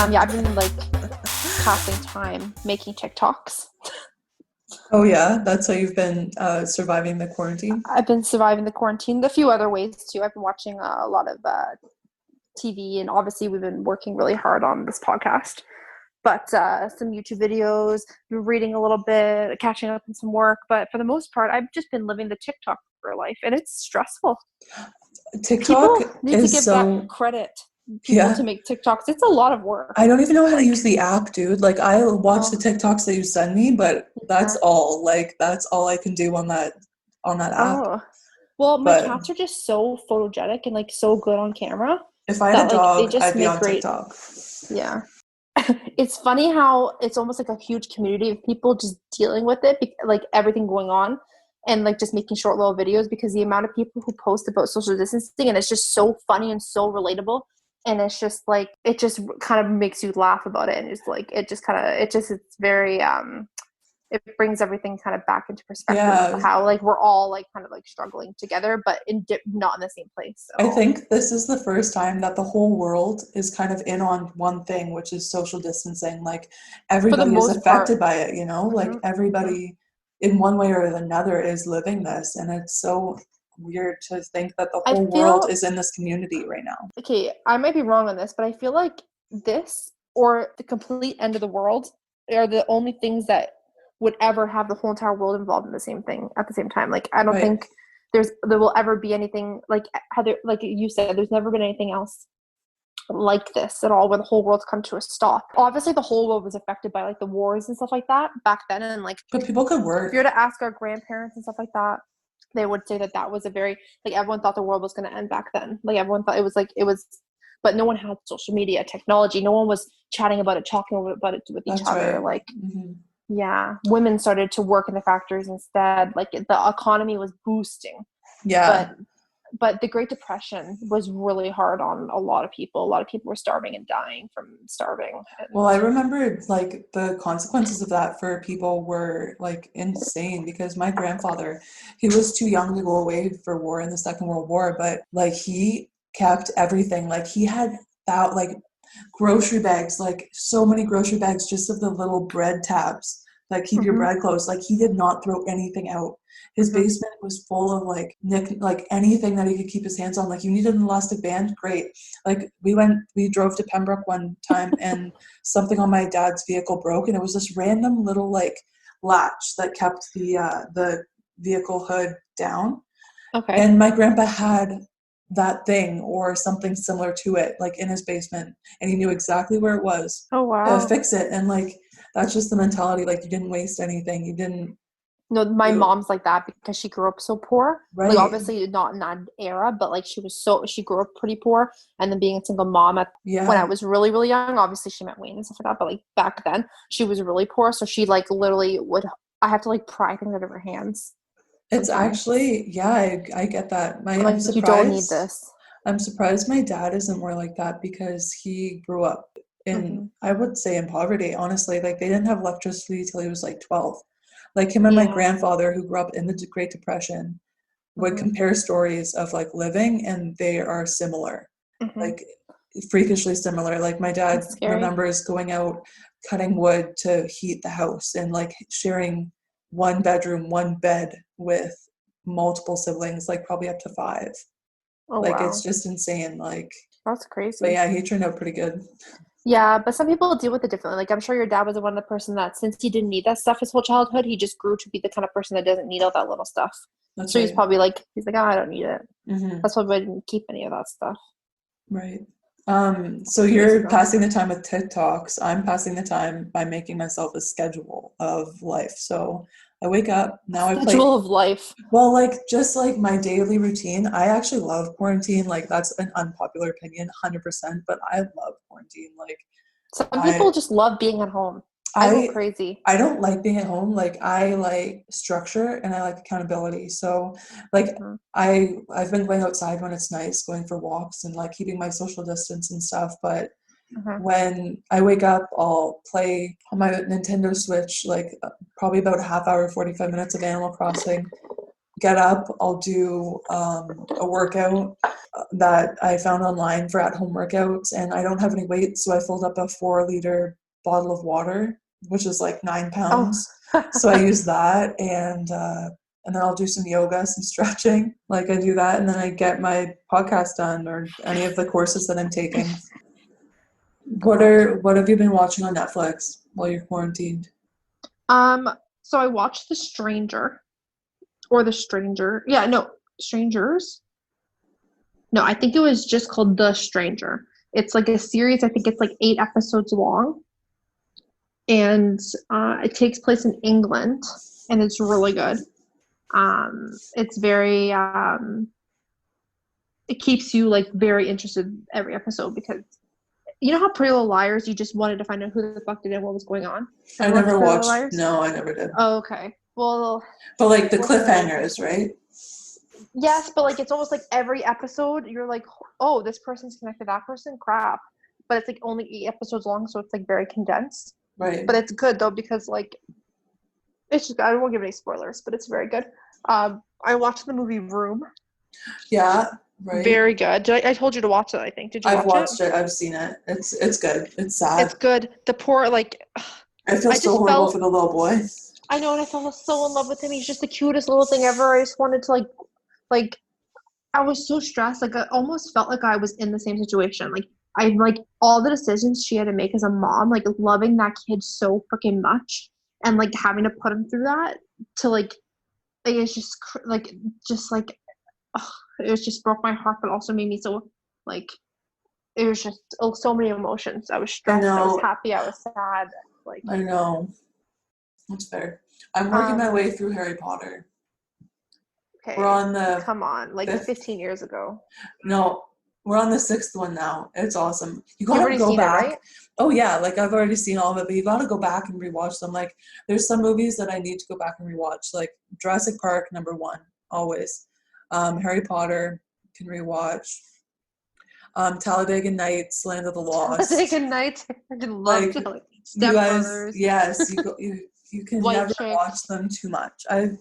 Yeah, I've been like passing time making TikToks. Oh yeah, that's how you've been surviving the quarantine? I've been surviving the quarantine. A few other ways too. I've been watching a lot of TV, and obviously we've been working really hard on this podcast. But some YouTube videos, been reading a little bit, catching up on some work. But for the most part, I've just been living the TikTok for life, and it's stressful. TikTok People need to is give that so, credit. People yeah. to make TikToks, it's a lot of work. I don't even know how to Like, use the app, dude. Like I watch the oh, TikToks that you send me, but that's yeah. all. Like that's all I can do on that app. Oh, well, my But cats are just so photogenic and like so good on camera if I had that a like they dog, just I'd be make on great. TikTok. Yeah. It's funny how it's almost like a huge community of people just dealing with it, like everything going on and like just making short little videos because the amount of people who post about social distancing and it's just so funny and so relatable. And it's just like, it just kind of makes you laugh about it. And it's like, it's very, it brings everything kind of back into perspective of Yeah, how like we're all like kind of like struggling together, but not in the same place at I all. think this is the first time that the whole world is kind of in on one thing, which is social distancing. Like For the everybody is most part. affected by it, you know? Like Hmm. Hmm. everybody in one way or another is living this. And it's so weird to think that the I whole world feel is in this community right now. okay, I might be wrong on this, but I feel like this or the complete end of the world are the only things that would ever have the whole entire world involved in the same thing at the same time. Like I don't Right. think there will ever be anything like Heather, like you said, there's never been anything else like this at all where the whole world's come to a stop. Obviously the whole world was affected by like the wars and stuff like that back then, and like But people could if you were work. to ask our grandparents and stuff like that, they would say that that was a very like everyone thought the world was going to end back then. Like everyone thought it was, but no one had social media technology. No one was chatting about it, talking about it with each That's other. right. Like Hmm. yeah, women started to work in the factories instead. Like the economy was boosting, but Yeah. the Great Depression was really hard on a lot of people. A lot of people were starving and dying from starving. Well, And I remember like the consequences of that for people were like insane because my grandfather, he was too young to go away for war in the Second World War, but like he kept everything. Like he had that like grocery bags, like so many grocery bags just of the little bread tabs that keep your mm-hmm, bread close. Like he did not throw anything out. His mm-hmm. basement was full of like anything that he could keep his hands on. Like you needed an elastic band, great. Like we drove to Pembroke one time and something on my dad's vehicle broke and it was this random little like latch that kept the vehicle hood down. Okay. And my grandpa had that thing or something similar to it, like in his basement, and he knew exactly where it was Oh to wow. fix it. And like that's just the mentality. Like you didn't waste anything. You didn't No, my do mom's like that because she grew up so poor. Like right. obviously not in that era, but like she grew up pretty poor. And then being a single mom at when I Yeah, was really, really young, obviously she met Wayne and stuff like that. But like back then she was really poor. So she like literally would I have to like pry things out of her hands it's sometimes. actually yeah. I get that. I'm I'm like, you don't need surprised. this. I'm surprised my dad isn't more like that because he grew up in, Hmm. I would say, in poverty, honestly. Like they didn't have electricity till he was like 12. Like him and my Yeah. grandfather, who grew up in the Great Depression, would Hmm. compare stories of like living and they are similar, Hmm. like freakishly similar. Like my dad That's scary. remembers going out cutting wood to heat the house and like sharing one bedroom, one bed with multiple siblings, like probably up to five. Oh Like it's wow. just insane. Like, That's but crazy. yeah, he turned out pretty good. Yeah, but some people deal with it differently. Like I'm sure your dad was one of the person that since he didn't need that stuff his whole childhood, he just grew to be the kind of person that doesn't need all that little stuff. That's So right. he's like, oh, I don't need it. Hmm. That's why I didn't keep any of that stuff. Right. So That's crazy you're though. passing the time with TikToks. I'm passing the time by making myself a schedule of life. So I wake up, A now I play, schedule of life. well, like just like my daily routine. I actually love quarantine. Like that's an unpopular opinion, 100%, but I love quarantine. Like Some I people just love being at home. I go I crazy. I don't like being at home. Like I like structure and I like accountability. So like Hmm. I've been going outside when it's nice, going for walks and like keeping my social distance and stuff, but Hmm. when I wake up, I'll play on my Nintendo Switch like probably about a half hour, 45 minutes of Animal Crossing. get up, I'll do a workout that I found online for at-home workouts, and I don't have any weights, so I filled up a 4-liter bottle of water, which is like 9 Oh. pounds. So I use that, and then I'll do some yoga, some stretching. Like I do that, and then I get my podcast done or any of the courses that I'm taking. What have you been watching on Netflix while you're quarantined? So I watched The Stranger or The Stranger. Yeah, no, Strangers. No, I think it was just called The Stranger. It's like a series. I think it's like 8 episodes long, and it takes place in England, and it's really good. It's very it keeps you like very interested every episode because you know how Pretty Little Liars, you just wanted to find out who the fuck did it and what was going on. I Have you watched never Pretty Little watched. Liars? No, I never did. Oh, okay. Well, But like the what's her name? cliffhangers, right? Yes, but like it's almost like every episode you're like, oh, this person's connected to that person, crap. But it's like only 8 episodes long, so it's like very condensed. Right. But it's good though because like it's just I won't give any spoilers, but it's very good. I watched the movie Room. Yeah, right. Very good. I told you to watch it, I think. Did you I've watch it? watched it. I've seen it. It's good. It's sad. It's good. The poor like I feel I so just horrible for felt the little boy. I know and I fell so in love with him. He's just the cutest little thing ever. I just wanted to like I was so stressed. Like I almost felt like I was in the same situation. Like I like all the decisions she had to make as a mom, like loving that kid so freaking much and like having to put him through that to like it's just like ugh, it was just broke my heart, but also made me so like it was just so many emotions. I was I stressed. I was know. happy. I was sad. Like I know. That's fair. I'm working my um way through Harry Potter. We're okay, on the come on, like fifth. 15 years ago. No, we're on the sixth one now. It's awesome. You You've gotta already go seen it, back. right? Oh yeah, like I've already seen all of it, but you gotta go back and rewatch them. Like there's some movies that I need to go back and rewatch. Like Jurassic Park, #1, always. Harry Potter can rewatch. Talladega Nights, Land of the Talladega Lost. Nights. I love Like to you Step guys, Brothers. yes, you can White never Chicks. watch them too much. I've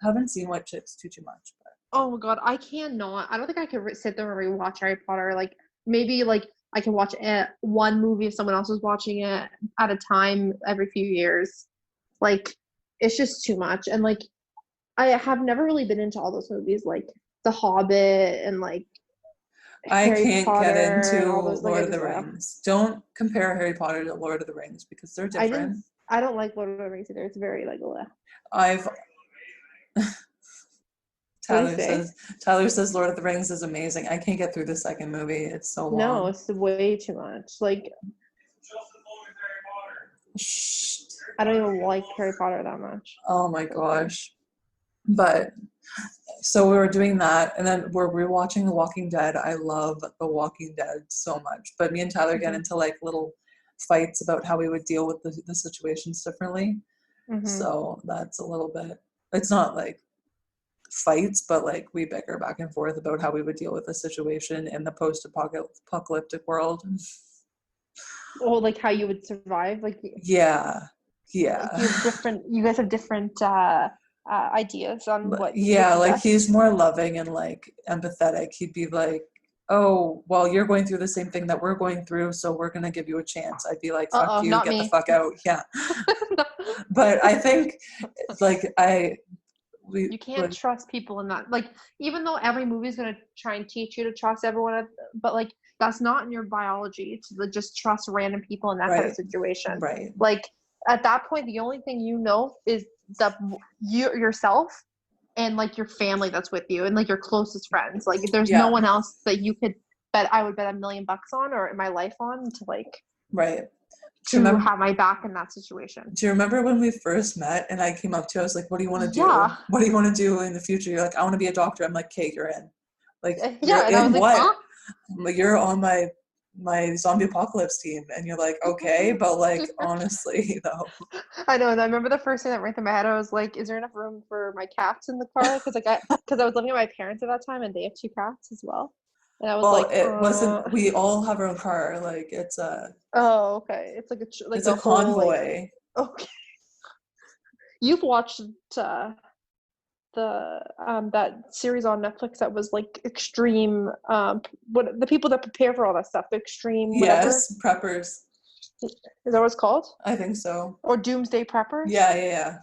haven't seen White Chicks too much, but Oh my god, I cannot. I don't think I could sit there and rewatch Harry Potter. Like maybe like I can watch one movie if someone else is watching it at a time every few years. Like it's just too much. And like I have never really been into all those movies like The Hobbit and like I Harry can't get Potter and into all those. Like Lord I of the just Rings. Don't compare Harry Potter to Lord of the Rings because they're I didn't. different. I don't like Lord of the Rings either. It's very like bleh. I've What do you Tyler say? says Tyler says Lord of the Rings is amazing. I can't get through the second movie. It's so No, long. it's way too much. Like Shh. I don't even like Harry Potter that much. Oh my gosh. But so we were doing that, and then we're rewatching The Walking Dead. I love The Walking Dead so much. But me and Tyler get Mhm. into like little fights about how we would deal with the situations differently. Mhm. So that's a little bit, it's not like fights, but like we bicker back and forth about how we would deal with the situation in the post-apocalyptic world. Or like how you would survive. Yeah. Like Yeah. you have different. You guys have different ideas on what would Yeah, be like he's best. more loving and like empathetic. He'd be like, "Oh, well, you're going through the same thing that we're going through, so we're gonna give you a chance." I'd be like, "Fuck Uh-oh, you, not get the me. fuck out." Yeah. But I think like we You can't like trust people in that. Like even though every movie is gonna try and teach you to trust everyone, but like that's not in your biology to just trust random people in that kind of right, situation. right, Like at that point, the only thing you know is the you yourself and like your family that's with you and like your closest friends. Like there's no yeah, one else that you could bet I would bet $1,000,000 on or my life on to like right. Do you to remember? have my back in that situation. Do you remember when we first met and I came up to you? I was like, "What do you want to do? Yeah. What do you want to do in the future?" You're like, "I want to be a doctor." I'm like, "Kate, you're in." Like, Yeah. you're And I was in like, what? huh? I'm like, you're on my zombie apocalypse team, and you're like, okay, but like honestly though, I know, and I remember the first thing that ran through my head. I was like, "Is there enough room for my cats in the car?" Because I was living with my parents at that time, and they have 2 cats as well. And I was well, like, it wasn't. We all have our own car. Like "Oh, okay." It's like like it's a a whole like convoy. okay. You've watched uh that series on Netflix that was like extreme what the people that prepare for all that stuff, the extreme whatever. Yes, preppers. Is that what it's called? I think so. Or Doomsday Preppers? Yeah.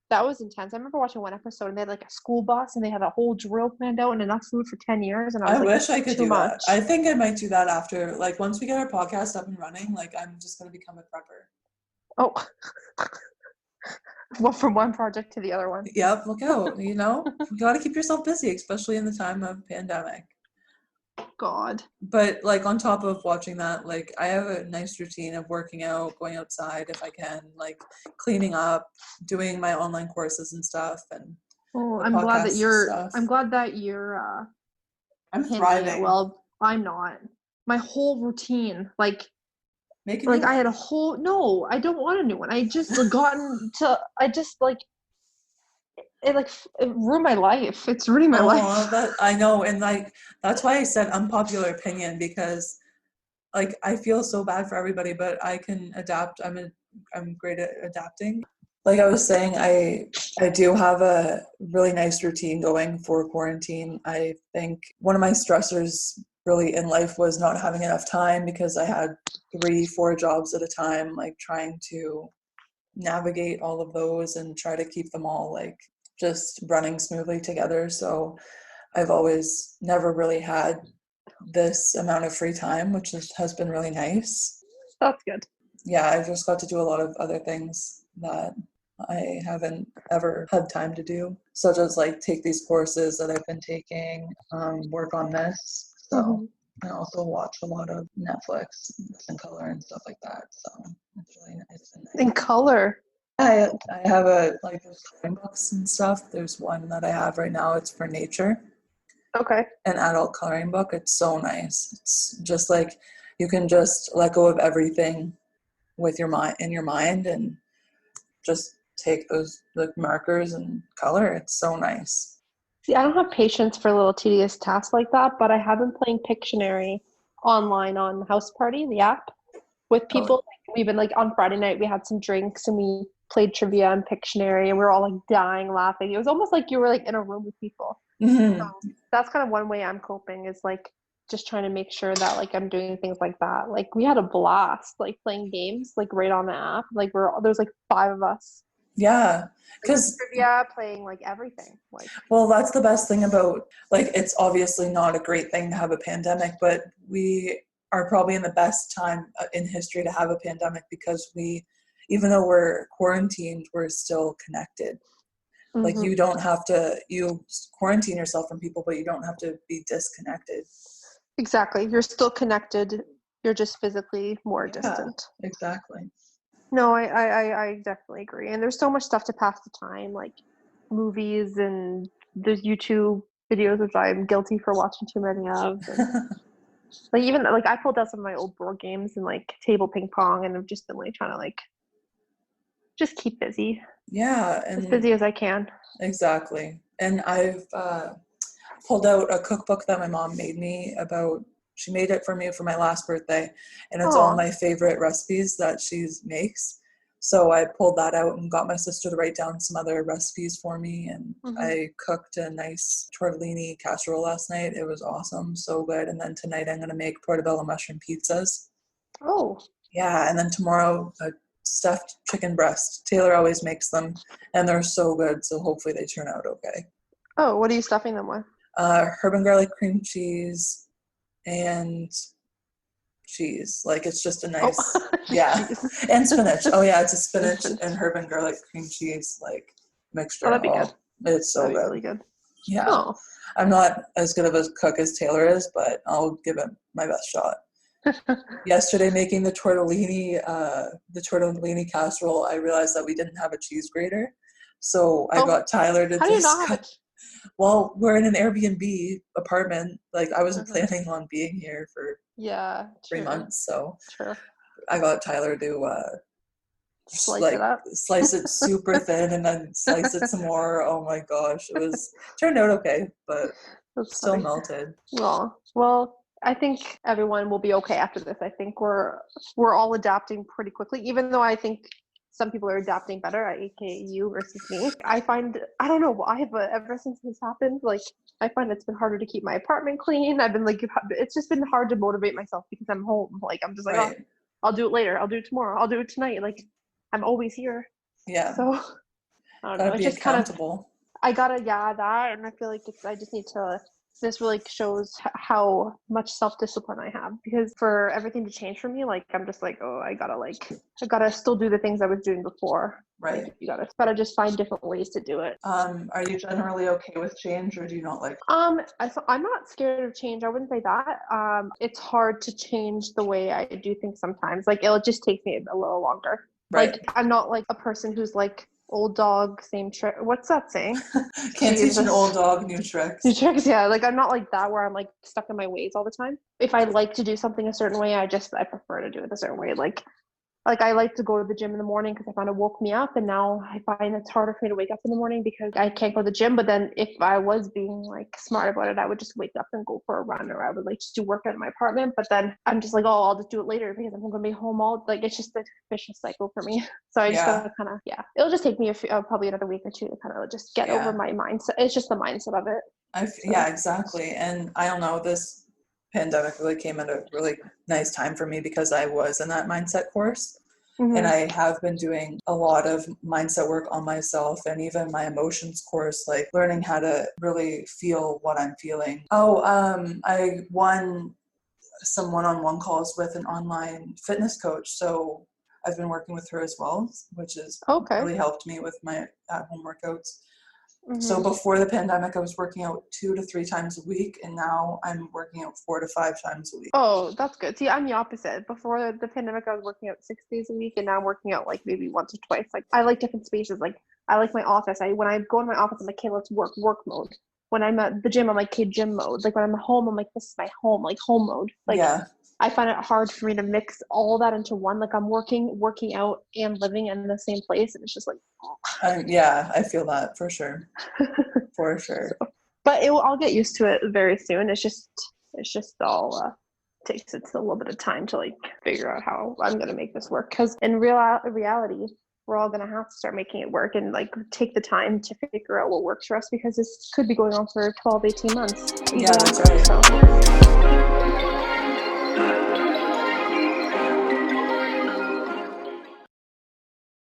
That was intense. I remember watching one episode and they had like a school bus and they had a whole drill planned out and enough food for 10 years. And I was I like, wish I could too do that. much. I think I might do that after, like, once we get our podcast up and running, like, I'm just going to become a prepper. Oh, well, from one project to the other one. Yep, look out, you know? You got to keep yourself busy, especially in the time of pandemic. God. But, like, on top of watching that, like, I have a nice routine of working out, going outside if I can, like, cleaning up, doing my online courses and stuff, and I'm glad that stuff. I'm I'm handling thriving. it well. I'm not. My whole routine, like I had a whole, no, I don't want a new one. I just it ruined my life. It's ruining my life. That I know, and like that's why I said unpopular opinion, because like I feel so bad for everybody, but I can adapt. I'm great at adapting. Like I was saying, I do have a really nice routine going for quarantine. I think one of my stressors really in life was not having enough time, because I had 3-4 jobs at a time, like trying to navigate all of those and try to keep them all like just running smoothly together. So I've always never really had this amount of free time, which has been really nice. That's good. Yeah, I've just got to do a lot of other things that I haven't ever had time to do, such as like take these courses that I've been taking, work on this. So I also watch a lot of Netflix in color and stuff like that. So it's really nice. In color? I have like those coloring books and stuff. There's one that I have right now. It's for nature. Okay. An adult coloring book. It's so nice. It's just like you can just let go of everything with your mind and just take those like markers and color. It's so nice. See, I don't have patience for little tedious tasks like that, but I have been playing Pictionary online on House Party, the app, with people. Like, we've been like on Friday night, we had some drinks and we played trivia and Pictionary, and we were all like dying laughing. It was almost like you were like in a room with people. Mm-hmm. So that's kind of one way I'm coping, is like just trying to make sure that like I'm doing things like that. Like we had a blast like playing games like right on the app. Like there's like 5 of us. Yeah, because trivia, playing like everything. Like, well, that's the best thing about, like, it's obviously not a great thing to have a pandemic, but we are probably in the best time in history to have a pandemic, because we, even though we're quarantined, we're still connected. Like you don't have to, you quarantine yourself from people, but you don't have to be disconnected. Exactly. You're still connected. You're just physically more distant. Exactly. No, I definitely agree. And there's so much stuff to pass the time, like movies, and there's YouTube videos, which I'm guilty for watching too many of. And, like even like I pulled out some of my old board games and like table ping pong, and I've just been like trying to like just keep busy. Yeah, and as busy as I can. Exactly. And I've pulled out a cookbook that my mom made me about. She made it for me for my last birthday, and it's all my favorite recipes that she makes. So I pulled that out and got my sister to write down some other recipes for me, and I cooked a nice tortellini casserole last night. It was awesome, so good. And then tonight I'm going to make portobello mushroom pizzas. Oh. Yeah, and then tomorrow a stuffed chicken breast. Taylor always makes them, and they're so good, so hopefully they turn out okay. Oh, what are you stuffing them with? Herb and garlic cream cheese and cheese. Like, it's just a nice, and spinach. Oh yeah, it's a spinach and herb and garlic cream cheese like mixture. Oh, that'd be good. It's so good. Really good. Yeah. Oh. I'm not as good of a cook as Taylor is, but I'll give it my best shot. Yesterday, making the tortellini casserole, I realized that we didn't have a cheese grater, so I got Tyler to cut. Well, we're in an Airbnb apartment. Like, I wasn't planning on being here for 3 months, so I got Tyler to slice it super thin and then slice it some more. Oh my gosh, turned out okay, but still melted. Well, I think everyone will be okay after this. I think we're all adapting pretty quickly, even though I think some people are adapting better, aka you versus me. I find, I don't know why, but ever since this happened, like I find it's been harder to keep my apartment clean. I've been like, it's just been hard to motivate myself because I'm home. Like I'm just like, oh, Right. I'll do it later. I'll do it tomorrow. I'll do it tonight. Like I'm always here. Yeah. So I don't know. Gotta It's be just kind of, accountable. I gotta, yeah, that, and I feel like I just need to. This really shows how much self-discipline I have, because for everything to change for me, like I'm just like, oh, I gotta still do the things I was doing before. Right. Like you gotta just find different ways to do it. Are you generally okay with change, or do you not like? I'm not scared of change. I wouldn't say that. It's hard to change the way I do things sometimes. Like it just takes me a little longer. Right. Like I'm not like a person who's like old dog, same trick. What's that saying? Can't teach an old dog new tricks. New tricks, yeah. Like I'm not like that where I'm like stuck in my ways all the time. If I like to do something a certain way, I prefer to do it a certain way. Like I like to go to the gym in the morning because I found it woke me up, and now I find it's harder for me to wake up in the morning because I can't go to the gym. But then if I was being like smart about it, I would just wake up and go for a run, or I would like just do workout in my apartment. But then I'm just like, oh, I'll just do it later because I'm gonna be home all, like it's just a vicious cycle for me. So I just gotta kind of, yeah, it'll just take me probably another week or two to kind of just get over my mindset. It's just the mindset of it. Yeah, exactly. And I don't know, this pandemic really came at a really nice time for me because I was in that mindset course. Mm-hmm. And I have been doing a lot of mindset work on myself, and even my emotions course, like learning how to really feel what I'm feeling. I won some one-on-one calls with an online fitness coach. So I've been working with her as well, which has really helped me with my at-home workouts. Mm-hmm. So before the pandemic, I was working out 2 to 3 times a week, and now I'm working out 4 to 5 times a week. Oh, that's good. See, I'm the opposite. Before the pandemic, I was working out 6 days a week, and now I'm working out like maybe once or twice. Like I like different spaces. Like I like my office. When I go in my office, I'm like, okay, let's work mode. When I'm at the gym, I'm like, okay, gym mode. Like when I'm at home, I'm like, this is my home, like home mode. Like I find it hard for me to mix all that into one. Like I'm working out and living in the same place, and it's just like, yeah, I feel that for sure. For sure. So, but I'll get used to it very soon. It's just all takes a little bit of time to like figure out how I'm gonna make this work. Because in reality, we're all gonna have to start making it work and like take the time to figure out what works for us, because this could be going on for 12, 18 months. Yeah, that's right. So.